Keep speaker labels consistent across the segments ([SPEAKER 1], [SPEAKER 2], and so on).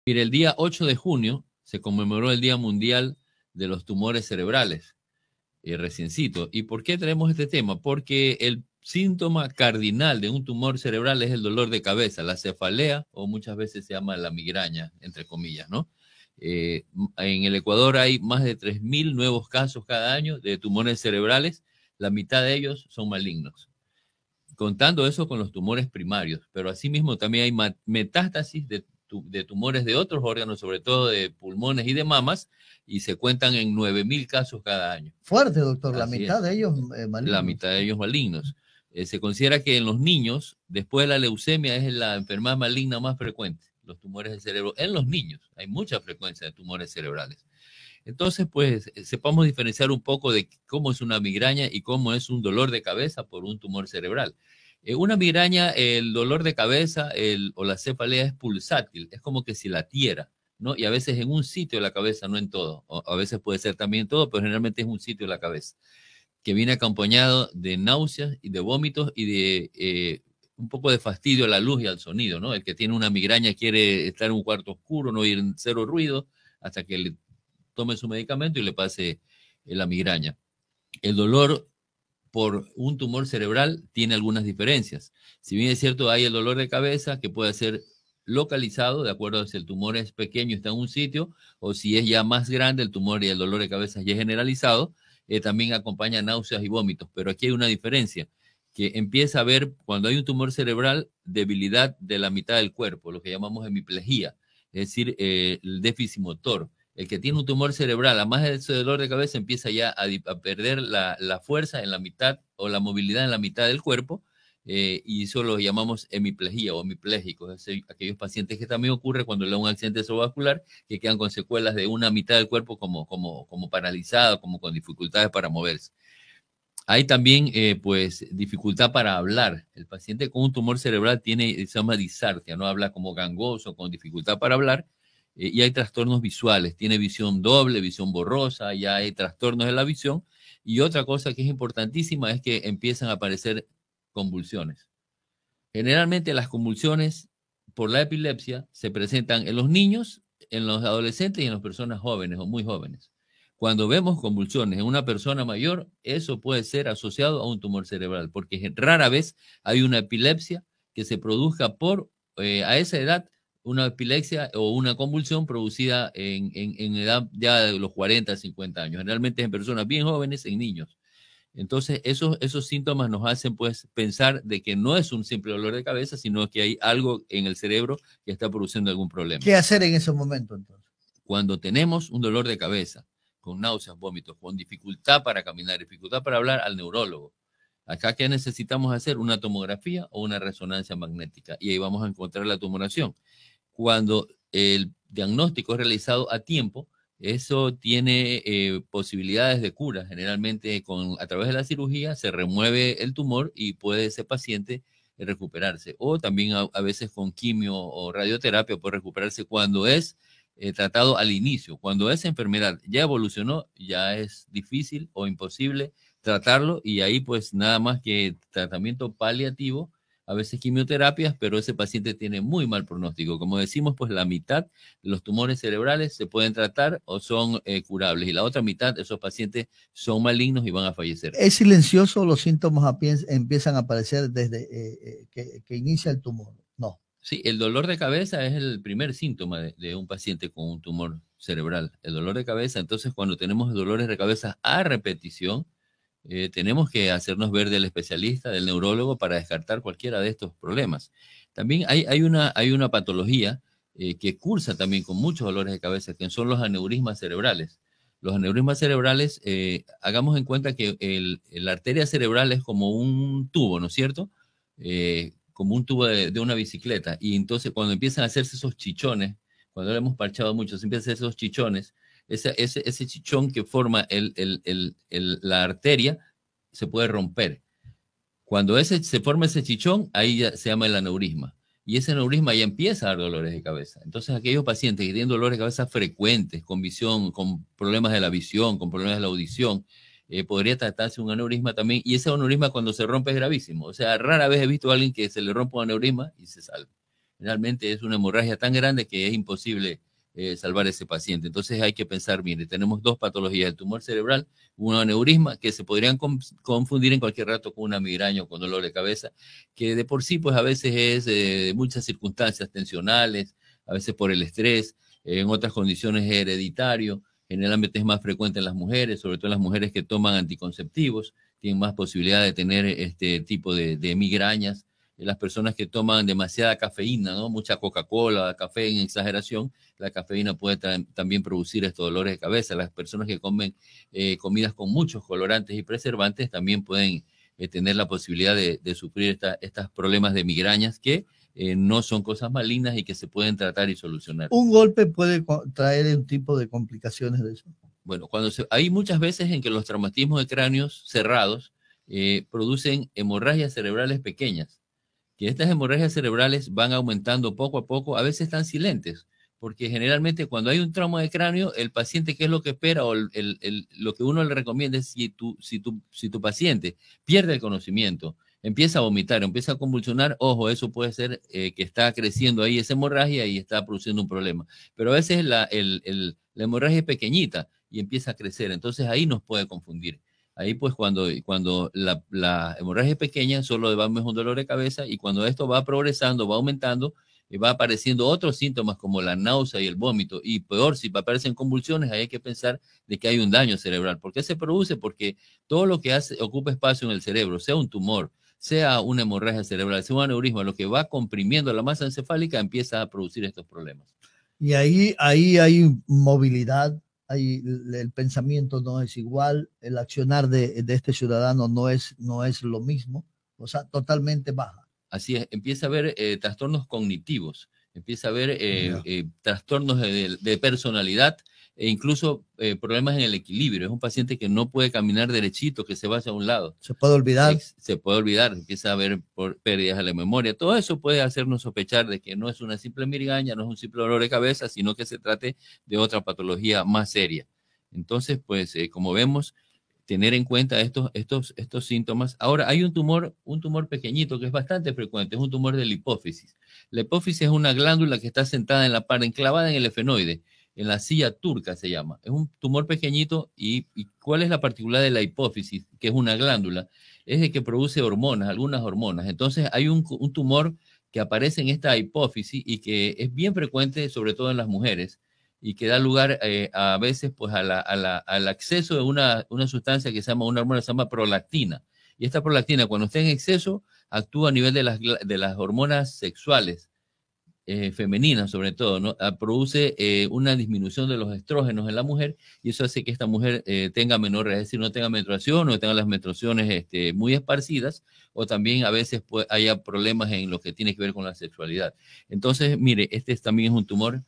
[SPEAKER 1] Mire, el día 8 de junio se conmemoró el Día Mundial de los Tumores Cerebrales, reciencito. ¿Y por qué tenemos este tema? Porque el síntoma cardinal de un tumor cerebral es el dolor de cabeza, la cefalea, o muchas veces se llama la migraña, entre comillas, ¿no? En el Ecuador hay más de 3.000 nuevos casos cada año de tumores cerebrales, la mitad de ellos son malignos, contando eso con los tumores primarios, pero asimismo también hay metástasis de tumores de otros órganos, sobre todo de pulmones y de mamas, y se cuentan en 9.000 casos cada año.
[SPEAKER 2] Fuerte, doctor, la
[SPEAKER 1] Así
[SPEAKER 2] mitad
[SPEAKER 1] es,
[SPEAKER 2] de ellos
[SPEAKER 1] la
[SPEAKER 2] malignos.
[SPEAKER 1] mitad de ellos malignos. Se considera que en los niños, después de la leucemia, es la enfermedad maligna más frecuente, los tumores del cerebro. En los niños hay mucha frecuencia de tumores cerebrales. Entonces, pues, sepamos diferenciar un poco de cómo es una migraña y cómo es un dolor de cabeza por un tumor cerebral. Una migraña, el dolor de cabeza o la cefalea es pulsátil, es como que si latiera, ¿no? Y a veces en un sitio de la cabeza, no en todo. O a veces puede ser también todo, pero generalmente es un sitio de la cabeza, que viene acompañado de náuseas y de vómitos y de un poco de fastidio a la luz y al sonido, ¿no? El que tiene una migraña quiere estar en un cuarto oscuro, no oír cero ruido, hasta que le tome su medicamento y le pase la migraña. El dolor por un tumor cerebral tiene algunas diferencias. Si bien es cierto, hay el dolor de cabeza que puede ser localizado, de acuerdo a si el tumor es pequeño y está en un sitio, o si es ya más grande el tumor y el dolor de cabeza ya es generalizado, también acompaña náuseas y vómitos. Pero aquí hay una diferencia, que empieza a haber, cuando hay un tumor cerebral, debilidad de la mitad del cuerpo, lo que llamamos hemiplegia, es decir, el déficit motor. El que tiene un tumor cerebral, además de ese dolor de cabeza, empieza ya a perder la fuerza en la mitad o la movilidad en la mitad del cuerpo, y eso lo llamamos hemiplegia o hemipléjicos, es decir, aquellos pacientes que también ocurre cuando le da un accidente cerebrovascular, que quedan con secuelas de una mitad del cuerpo como paralizada, como con dificultades para moverse. Hay también, pues, dificultad para hablar. El paciente con un tumor cerebral tiene, se llama disartria, no habla como gangoso, con dificultad para hablar, y hay trastornos visuales. Tiene visión doble, visión borrosa, ya hay trastornos de la visión. Y otra cosa que es importantísima es que empiezan a aparecer convulsiones. Generalmente las convulsiones por la epilepsia se presentan en los niños, en los adolescentes y en las personas jóvenes o muy jóvenes. Cuando vemos convulsiones en una persona mayor, eso puede ser asociado a un tumor cerebral, porque rara vez hay una epilepsia que se produzca a esa edad, una epilepsia o una convulsión producida en edad ya de los 40, 50 años. Generalmente es en personas bien jóvenes, en niños. Entonces, esos síntomas nos hacen pues pensar de que no es un simple dolor de cabeza, sino que hay algo en el cerebro que está produciendo algún problema.
[SPEAKER 2] ¿Qué hacer en ese momento entonces?
[SPEAKER 1] Cuando tenemos un dolor de cabeza, con náuseas, vómitos, con dificultad para caminar, dificultad para hablar, al neurólogo. Acá, ¿qué necesitamos hacer? Una tomografía o una resonancia magnética. Y ahí vamos a encontrar la tumoración. Cuando el diagnóstico es realizado a tiempo, eso tiene posibilidades de cura. Generalmente a través de la cirugía se remueve el tumor y puede ese paciente recuperarse. O también a veces con quimio o radioterapia puede recuperarse cuando es tratado al inicio. Cuando esa enfermedad ya evolucionó, ya es difícil o imposible tratarlo, y ahí pues nada más que tratamiento paliativo, a veces quimioterapias, pero ese paciente tiene muy mal pronóstico. Como decimos, pues la mitad de los tumores cerebrales se pueden tratar o son curables, y la otra mitad de esos pacientes son malignos y van a fallecer.
[SPEAKER 2] ¿Es silencioso? ¿Los síntomas empiezan a aparecer desde que inicia el tumor? No.
[SPEAKER 1] Sí, el dolor de cabeza es el primer síntoma de un paciente con un tumor cerebral. El dolor de cabeza, entonces cuando tenemos dolores de cabeza a repetición, tenemos que hacernos ver del especialista, del neurólogo, para descartar cualquiera de estos problemas. También hay una patología que cursa también con muchos dolores de cabeza, que son los aneurismas cerebrales. Los aneurismas cerebrales, hagamos en cuenta que la arteria cerebral es como un tubo, ¿no es cierto? Como un tubo de una bicicleta. Y entonces cuando empiezan a hacerse esos chichones, cuando lo hemos parchado mucho, se empiezan a hacer esos chichones, ese chichón que forma la arteria se puede romper. Cuando se forma ese chichón, ahí ya se llama el aneurisma. Y ese aneurisma ya empieza a dar dolores de cabeza. Entonces, aquellos pacientes que tienen dolores de cabeza frecuentes, con visión, con problemas de la visión, con problemas de la audición, podría tratarse un aneurisma también. Y ese aneurisma cuando se rompe es gravísimo. O sea, rara vez he visto a alguien que se le rompe un aneurisma y se salve. Generalmente es una hemorragia tan grande que es imposible salvar a ese paciente. Entonces hay que pensar, mire, tenemos dos patologías, el tumor cerebral, un aneurisma, que se podrían confundir en cualquier rato con una migraña o con dolor de cabeza, que de por sí, pues a veces es de muchas circunstancias tensionales, a veces por el estrés, en otras condiciones es hereditario, generalmente es más frecuente en las mujeres, sobre todo en las mujeres que toman anticonceptivos, tienen más posibilidad de tener este tipo de migrañas. Las personas que toman demasiada cafeína, ¿no? Mucha Coca-Cola, café en exageración, la cafeína puede también producir estos dolores de cabeza. Las personas que comen comidas con muchos colorantes y preservantes también pueden tener la posibilidad de sufrir estos problemas de migrañas que no son cosas malignas y que se pueden tratar y solucionar.
[SPEAKER 2] ¿Un golpe puede traer un tipo de complicaciones de eso?
[SPEAKER 1] Bueno, hay muchas veces en que los traumatismos de cráneos cerrados producen hemorragias cerebrales pequeñas, que estas hemorragias cerebrales van aumentando poco a poco, a veces están silentes, porque generalmente cuando hay un trauma de cráneo, el paciente, ¿qué es lo que espera? O lo que uno le recomienda es si tu paciente pierde el conocimiento, empieza a vomitar, empieza a convulsionar, ojo, eso puede ser que está creciendo ahí esa hemorragia y está produciendo un problema. Pero a veces la hemorragia es pequeñita y empieza a crecer, entonces ahí nos puede confundir. Ahí pues cuando la hemorragia es pequeña, solo va a un dolor de cabeza, y cuando esto va progresando, va aumentando, va apareciendo otros síntomas como la náusea y el vómito, y peor, si aparecen convulsiones, ahí hay que pensar de que hay un daño cerebral. ¿Por qué se produce? Porque todo lo que ocupa espacio en el cerebro, sea un tumor, sea una hemorragia cerebral, sea un aneurisma, lo que va comprimiendo la masa encefálica empieza a producir estos problemas.
[SPEAKER 2] Y ahí hay movilidad. Ahí el pensamiento no es igual, el accionar de este ciudadano no es lo mismo, o sea, totalmente baja.
[SPEAKER 1] Así es, empieza a haber trastornos cognitivos, empieza a haber trastornos de personalidad e incluso problemas en el equilibrio. Es un paciente que no puede caminar derechito, que se va hacia un lado.
[SPEAKER 2] Se puede olvidar.
[SPEAKER 1] Se puede olvidar, empieza a haber pérdidas de la memoria. Todo eso puede hacernos sospechar de que no es una simple migraña, no es un simple dolor de cabeza, sino que se trate de otra patología más seria. Entonces, pues, como vemos, tener en cuenta estos síntomas. Ahora, hay un tumor pequeñito que es bastante frecuente, es un tumor de la hipófisis. La hipófisis es una glándula que está sentada en la parte, enclavada en el efenoide, en la silla turca se llama. Es un tumor pequeñito y ¿cuál es la particularidad de la hipófisis? Que es una glándula, es de que produce hormonas, algunas hormonas. Entonces hay un tumor que aparece en esta hipófisis y que es bien frecuente, sobre todo en las mujeres, y que da lugar a veces pues al acceso de una sustancia que se llama, una hormona que se llama prolactina. Y esta prolactina, cuando está en exceso, actúa a nivel de las hormonas sexuales, femeninas sobre todo, ¿no? Produce una disminución de los estrógenos en la mujer, y eso hace que esta mujer tenga menor, es decir, no tenga menstruación, no tenga las menstruaciones muy esparcidas, o también a veces haya problemas en lo que tiene que ver con la sexualidad. Entonces, mire, también es un tumor.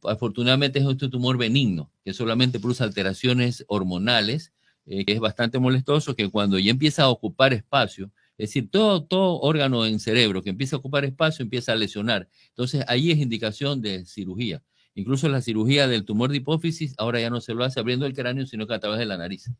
[SPEAKER 1] Afortunadamente es un tumor benigno, que solamente produce alteraciones hormonales, que es bastante molestoso, que cuando ya empieza a ocupar espacio, es decir, todo órgano en cerebro que empieza a ocupar espacio empieza a lesionar. Entonces ahí es indicación de cirugía. Incluso la cirugía del tumor de hipófisis ahora ya no se lo hace abriendo el cráneo, sino que a través de la nariz.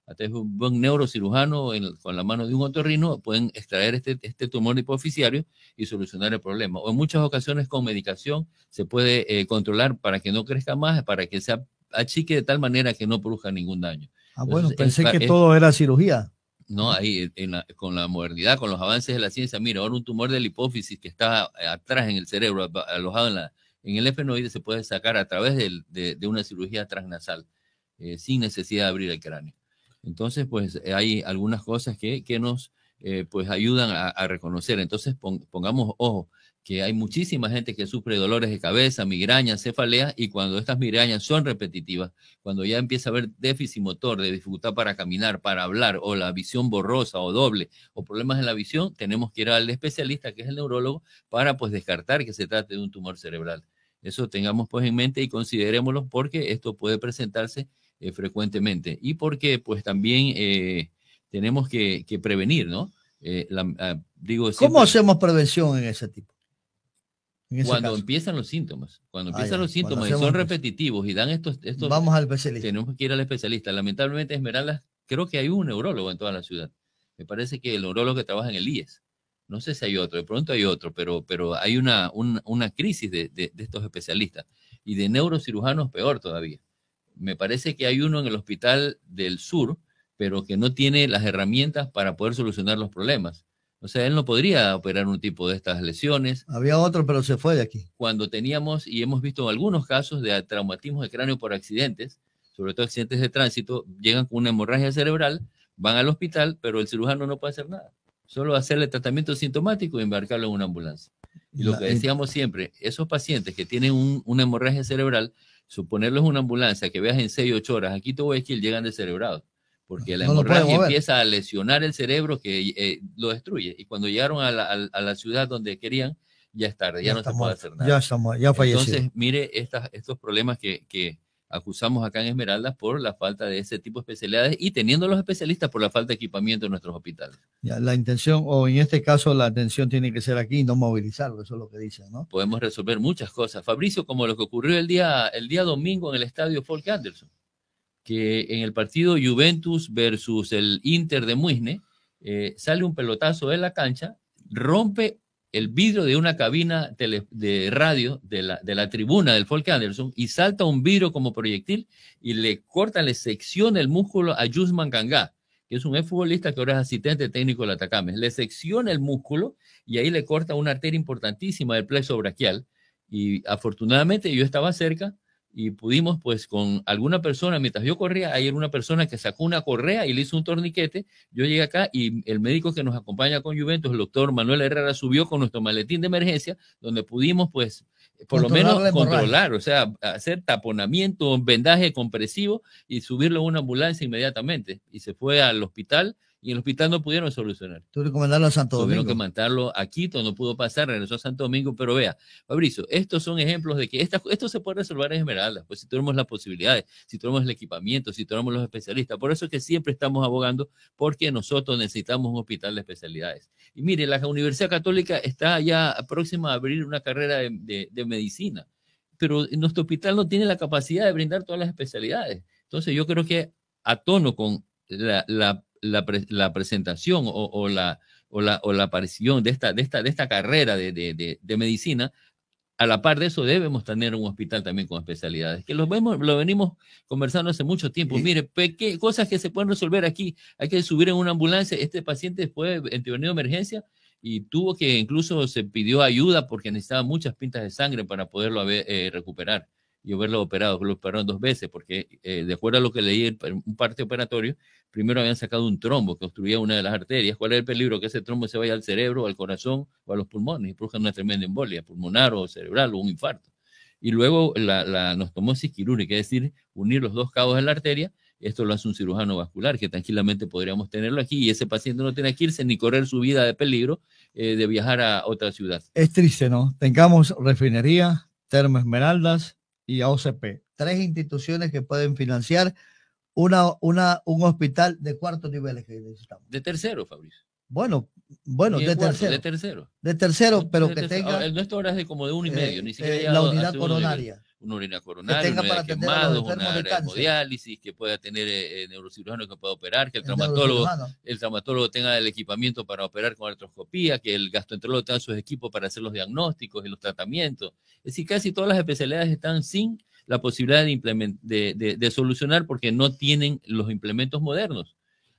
[SPEAKER 1] A través de un buen neurocirujano con la mano de un otorrino pueden extraer este tumor hipofisiario y solucionar el problema. O en muchas ocasiones con medicación se puede controlar para que no crezca más, para que se achique de tal manera que no produzca ningún daño.
[SPEAKER 2] Bueno, pensé que todo era cirugía.
[SPEAKER 1] No, ahí con la modernidad, con los avances de la ciencia, mira, ahora un tumor de la hipófisis que está atrás en el cerebro, alojado en el efenoide, se puede sacar a través de una cirugía transnasal, sin necesidad de abrir el cráneo. Entonces, pues hay algunas cosas que nos pues ayudan a reconocer. Entonces, pongamos ojo, que hay muchísima gente que sufre dolores de cabeza, migrañas, cefaleas, y cuando estas migrañas son repetitivas, cuando ya empieza a haber déficit motor, de dificultad para caminar, para hablar, o la visión borrosa o doble, o problemas en la visión, tenemos que ir al especialista, que es el neurólogo, para pues descartar que se trate de un tumor cerebral. Eso tengamos pues en mente y considerémoslo, porque esto puede presentarse frecuentemente, y porque pues también tenemos que prevenir, ¿no? Digo,
[SPEAKER 2] ¿cómo hacemos prevención en ese tipo?
[SPEAKER 1] Cuando empiezan los síntomas, y son repetitivos y dan estos
[SPEAKER 2] vamos al especialista.
[SPEAKER 1] Tenemos que ir al especialista. Lamentablemente, Esmeralda, creo que hay un neurólogo en toda la ciudad. Me parece que el neurólogo que trabaja en el IES, No sé si hay otro, de pronto hay otro, pero hay una crisis de estos especialistas. Y de neurocirujanos peor todavía. Me parece que hay uno en el hospital del sur, pero que no tiene las herramientas para poder solucionar los problemas. O sea, él no podría operar un tipo de estas lesiones.
[SPEAKER 2] Había otro, pero se fue de aquí.
[SPEAKER 1] Cuando teníamos, y hemos visto algunos casos de traumatismos de cráneo por accidentes, sobre todo accidentes de tránsito, llegan con una hemorragia cerebral, van al hospital, pero el cirujano no puede hacer nada. Solo hacerle tratamiento sintomático y embarcarlo en una ambulancia. Y lo que decíamos siempre, esos pacientes que tienen una hemorragia cerebral, suponerlos en una ambulancia que veas en 6 o 8 horas, aquí todo es que llegan descerebrados, porque la hemorragia empieza a lesionar el cerebro que lo destruye. Y cuando llegaron a la ciudad donde querían, ya es tarde, ya no se puede hacer nada.
[SPEAKER 2] Ya falleció.
[SPEAKER 1] Entonces, mire estos problemas que acusamos acá en Esmeraldas por la falta de ese tipo de especialidades y teniendo los especialistas por la falta de equipamiento en nuestros hospitales.
[SPEAKER 2] Ya, la intención, o en este caso la atención tiene que ser aquí y no movilizarlo, eso es lo que dicen, ¿no?
[SPEAKER 1] Podemos resolver muchas cosas, Fabricio, como lo que ocurrió el día domingo en el estadio Folk Anderson, que en el partido Juventus versus el Inter de Muisne, sale un pelotazo de la cancha, rompe el vidrio de una cabina de radio de la tribuna del Folk Anderson y salta un vidrio como proyectil y le secciona el músculo a Yusman Kangá, que es un exfutbolista que ahora es asistente técnico del Atacames. Le secciona el músculo y ahí le corta una arteria importantísima del plexo braquial. Y afortunadamente yo estaba cerca y pudimos, pues, con alguna persona, mientras yo corría, hay una persona que sacó una correa y le hizo un torniquete. Yo llegué acá y el médico que nos acompaña con Juventus, el doctor Manuel Herrera, subió con nuestro maletín de emergencia, donde pudimos, pues, por lo menos controlar, o sea, hacer taponamiento, vendaje compresivo y subirlo a una ambulancia inmediatamente. Y se fue al hospital. Y en el hospital no pudieron solucionar.
[SPEAKER 2] Tuvieron que mandarlo a Santo Domingo.
[SPEAKER 1] Tuvieron que mandarlo a Quito, no pudo pasar, regresó a Santo Domingo, pero vea, Fabricio, estos son ejemplos de que esto se puede resolver en Esmeraldas, pues si tenemos las posibilidades, si tenemos el equipamiento, si tenemos los especialistas. Por eso es que siempre estamos abogando porque nosotros necesitamos un hospital de especialidades. Y mire, la Universidad Católica está ya próxima a abrir una carrera de medicina, pero nuestro hospital no tiene la capacidad de brindar todas las especialidades. Entonces yo creo que a tono con la presentación o la aparición de esta carrera de medicina, a la par de eso debemos tener un hospital también con especialidades, que lo venimos conversando hace mucho tiempo. Mire, cosas que se pueden resolver aquí, hay que subir en una ambulancia, este paciente fue intervenido de emergencia y tuvo que, incluso se pidió ayuda porque necesitaba muchas pintas de sangre para poderlo recuperar y haberlo operado. Lo operaron 2 veces porque, de acuerdo a lo que leí, un parte operatorio, primero habían sacado un trombo que obstruía una de las arterias. ¿Cuál es el peligro? Que ese trombo se vaya al cerebro, al corazón o a los pulmones y produzca una tremenda embolia pulmonar o cerebral o un infarto. Y luego la anastomosis quirúrgica, es decir, unir los 2 cabos de la arteria. Esto lo hace un cirujano vascular, que tranquilamente podríamos tenerlo aquí, y ese paciente no tiene que irse ni correr su vida de peligro de viajar a otra ciudad.
[SPEAKER 2] Es triste, ¿no? Tengamos refinería, Termo Esmeraldas y OCP, 3 instituciones que pueden financiar un hospital de 4 niveles que necesitamos.
[SPEAKER 1] De tercero, Fabricio.
[SPEAKER 2] Bueno, de tercero, pero que tenga.
[SPEAKER 1] El nuestro ahora es de como de 1,5, ni siquiera
[SPEAKER 2] la unidad coronaria.
[SPEAKER 1] Una unidad coronaria, una unidad de quemados, una área de hemodiálisis, que pueda tener neurocirujano que pueda operar, que el traumatólogo tenga el equipamiento para operar con artroscopía, que el gastroenterólogo tenga sus equipos para hacer los diagnósticos y los tratamientos. Es decir, casi todas las especialidades están sin la posibilidad de solucionar porque no tienen los implementos modernos.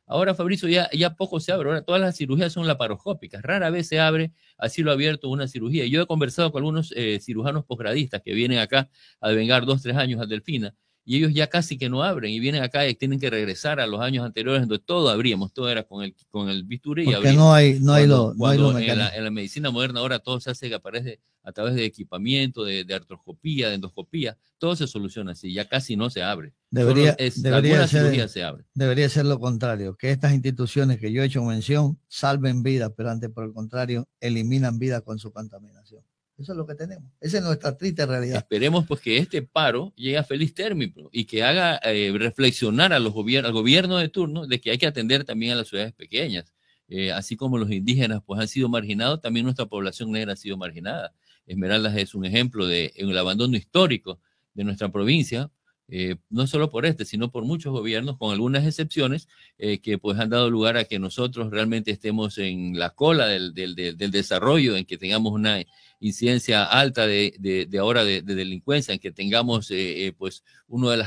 [SPEAKER 1] Ahora, Fabricio, ya poco se abre. Ahora todas las cirugías son laparoscópicas. Rara vez se abre a cielo abierto una cirugía. Yo he conversado con algunos cirujanos posgradistas que vienen acá a devengar 2, 3 años a Delfina, y ellos ya casi que no abren y vienen acá y tienen que regresar a los años anteriores donde todo abríamos, todo era con el bisturí y abríamos.
[SPEAKER 2] No hay lo
[SPEAKER 1] en la medicina moderna ahora todo se hace que aparece a través de equipamiento, de artroscopía, de endoscopía, todo se soluciona así, ya casi no se abre. Algunas cirugías se abren.
[SPEAKER 2] Debería ser lo contrario, que estas instituciones que yo he hecho mención salven vidas, pero antes por el contrario eliminan vidas con su contaminación. Eso es lo que tenemos. Esa es nuestra triste realidad.
[SPEAKER 1] Esperemos pues que este paro llegue a feliz término y que haga reflexionar al gobierno de turno de que hay que atender también a las ciudades pequeñas. Así como los indígenas pues han sido marginados, también nuestra población negra ha sido marginada. Esmeraldas es un ejemplo de el abandono histórico de nuestra provincia no solo por este, sino por muchos gobiernos, con algunas excepciones, que pues han dado lugar a que nosotros realmente estemos en la cola del desarrollo, en que tengamos una incidencia alta de delincuencia, en que tengamos pues una de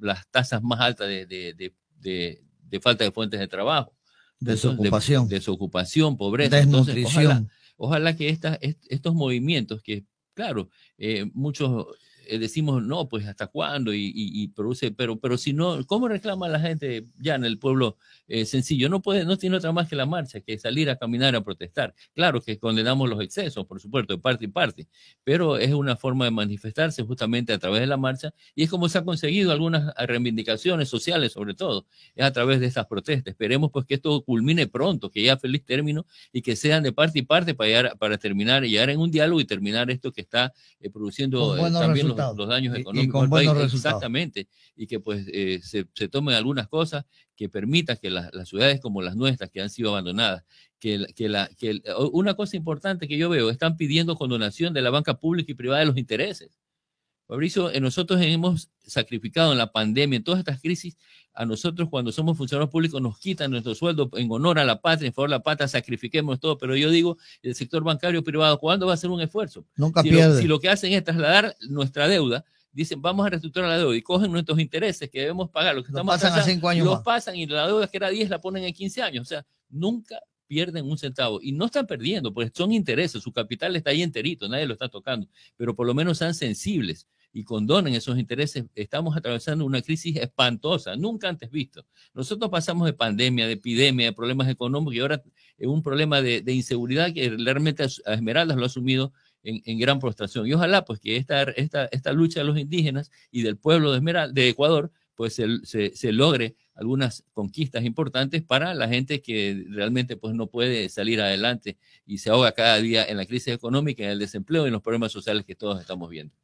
[SPEAKER 1] las tasas más altas de falta de fuentes de trabajo.
[SPEAKER 2] Desocupación.
[SPEAKER 1] Desocupación, pobreza.
[SPEAKER 2] Desnutrición.
[SPEAKER 1] Entonces, ojalá que estos movimientos que, claro, muchos decimos, no, pues hasta cuándo y produce, pero si no, ¿cómo reclama la gente ya en el pueblo sencillo? No tiene otra más que la marcha, que salir a caminar, a protestar. Claro que condenamos los excesos, por supuesto, de parte y parte, pero es una forma de manifestarse justamente a través de la marcha, y es como se ha conseguido algunas reivindicaciones sociales, sobre todo, es a través de estas protestas. Esperemos pues que esto culmine pronto, que llegue a feliz término, y que sean de parte y parte para terminar, llegar en un diálogo y terminar esto que está produciendo también los daños económicos
[SPEAKER 2] al país.
[SPEAKER 1] Exactamente, y que pues se tomen algunas cosas que permitan que las ciudades como las nuestras, que han sido abandonadas, una cosa importante que yo veo, están pidiendo condonación de la banca pública y privada de los intereses. Fabricio, nosotros hemos sacrificado en la pandemia, en todas estas crisis, a nosotros cuando somos funcionarios públicos nos quitan nuestro sueldo en honor a la patria, en favor de la patria, sacrifiquemos todo, pero yo digo, el sector bancario privado, ¿cuándo va a hacer un esfuerzo?
[SPEAKER 2] Nunca pierde.
[SPEAKER 1] Si lo que hacen es trasladar nuestra deuda, dicen, vamos a reestructurar la deuda, y cogen nuestros intereses que debemos pagar, lo que estamos
[SPEAKER 2] pasan a 5 años
[SPEAKER 1] los pasan, y la deuda que era 10 la ponen en 15 años, o sea, nunca pierden un centavo, y no están perdiendo, pues son intereses, su capital está ahí enterito, nadie lo está tocando, pero por lo menos sean sensibles y condonen esos intereses. Estamos atravesando una crisis espantosa, nunca antes visto. Nosotros pasamos de pandemia, de epidemia, de problemas económicos, y ahora es un problema de inseguridad que realmente a Esmeraldas lo ha asumido en gran prostración. Y ojalá pues que esta lucha de los indígenas y del pueblo de Ecuador pues se logre algunas conquistas importantes para la gente que realmente pues no puede salir adelante y se ahoga cada día en la crisis económica, en el desempleo y en los problemas sociales que todos estamos viendo.